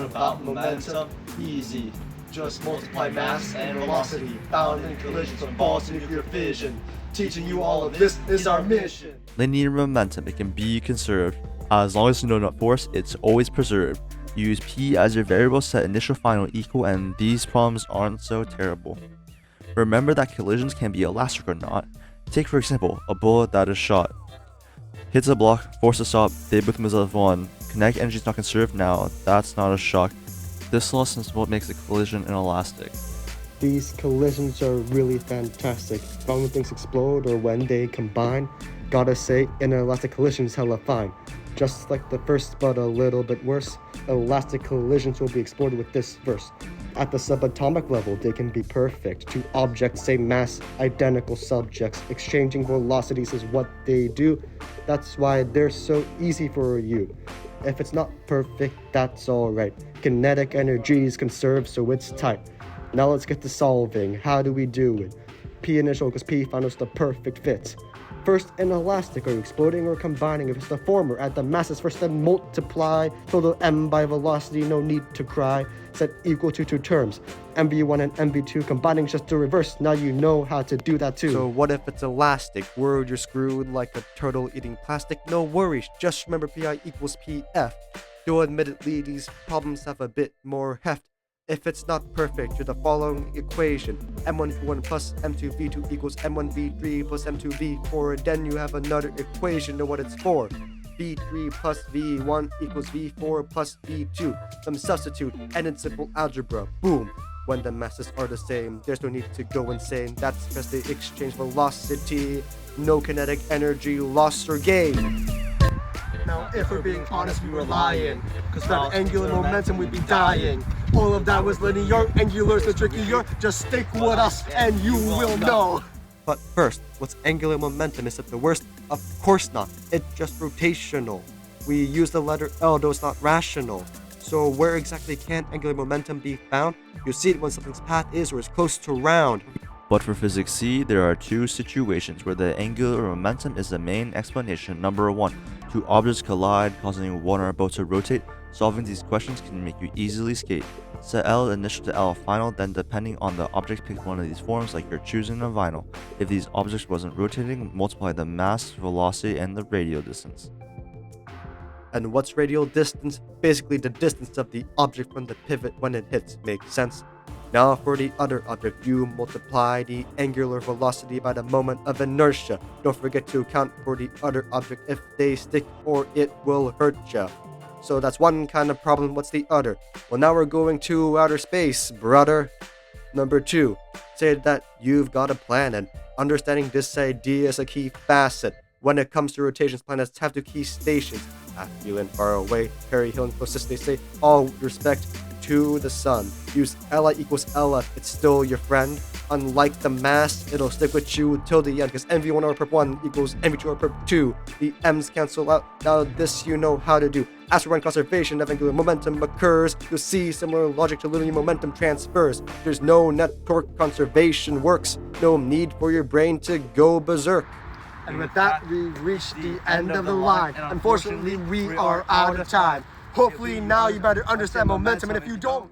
about momentum? Easy. Just multiply mass and velocity found in collisions from false nuclear fission. Teaching you all of this is our mission. Linear momentum, it can be conserved. As long as you know enough force, it's always preserved. Use P as your variable, set initial final equal, and these problems aren't so terrible. Remember that collisions can be elastic or not. Take for example, a bullet that is shot. Hits a block, forced to stop, they both move out of one. Kinetic energy is not conserved now, that's not a shock. This loss is what makes a collision inelastic. These collisions are really fantastic. But when things explode or when they combine, gotta say, inelastic collisions hella fine. Just like the first, but a little bit worse, elastic collisions will be explored with this verse. At the subatomic level, they can be perfect. Two objects, same mass, identical subjects. Exchanging velocities is what they do. That's why they're so easy for you. If it's not perfect, that's alright. Kinetic energy is conserved, so it's tight. Now let's get to solving. How do we do it? P initial because P final is the perfect fit. First, inelastic, are you exploding or combining? If it's the former, add the masses first, then multiply. Total m by velocity, no need to cry. Set equal to two terms. mv1 and mv2 combining just the reverse. Now you know how to do that too. So what if it's elastic? Word, you're screwed like a turtle eating plastic? No worries, just remember pi equals pf. Though admittedly, these problems have a bit more heft. If it's not perfect, you're the following equation. m1v1 plus m2v2 equals m1v3 plus m2v4. Then you have another equation, know what it's for. v3 plus v1 equals v4 plus v2. Some substitute and in simple algebra. Boom! When the masses are the same, there's no need to go insane. That's because they exchange velocity. No kinetic energy lost or gained. Now, if we're being honest, we were lying. Cause without angular momentum, we'd be dying. All of that was linear, angular's the trickier. Just stick with us and you will know. But first, what's angular momentum? Is it the worst? Of course not. It's just rotational. We use the letter L, though it's not rational. So where exactly can angular momentum be found? You see it when something's path is or is close to round. But for physics C, there are two situations where the angular momentum is the main explanation. Number one, two objects collide, causing one or both to rotate. Solving these questions can make you easily skate. Set L initial to L final, then depending on the object, pick one of these forms like you're choosing a vinyl. If these objects wasn't rotating, multiply the mass, velocity, and the radial distance. And what's radial distance? Basically the distance of the object from the pivot when it hits. Makes sense? Now for the other object, you multiply the angular velocity by the moment of inertia. Don't forget to account for the other object if they stick or it will hurt ya. So that's one kind of problem. What's the other? Well, now we're going to outer space, brother. Number two, say that you've got a planet. Understanding this idea is a key facet. When it comes to rotations, planets have two key stations. Affluent, far away, Perry Hill and closest, they say, all with respect to the sun. Use Li equals Lf, it's still your friend. Unlike the mass, it'll stick with you till the end, because mv1 over perp 1 equals mv2 over perp 2. The m's cancel out. Now this you know how to do. As for when conservation of angular momentum occurs, you'll see similar logic to linear momentum transfers. There's no net torque conservation works. No need for your brain to go berserk. And with that, we've reached the end of the line. Unfortunately, we are out of time. Hopefully now you better understand momentum, and if you don't,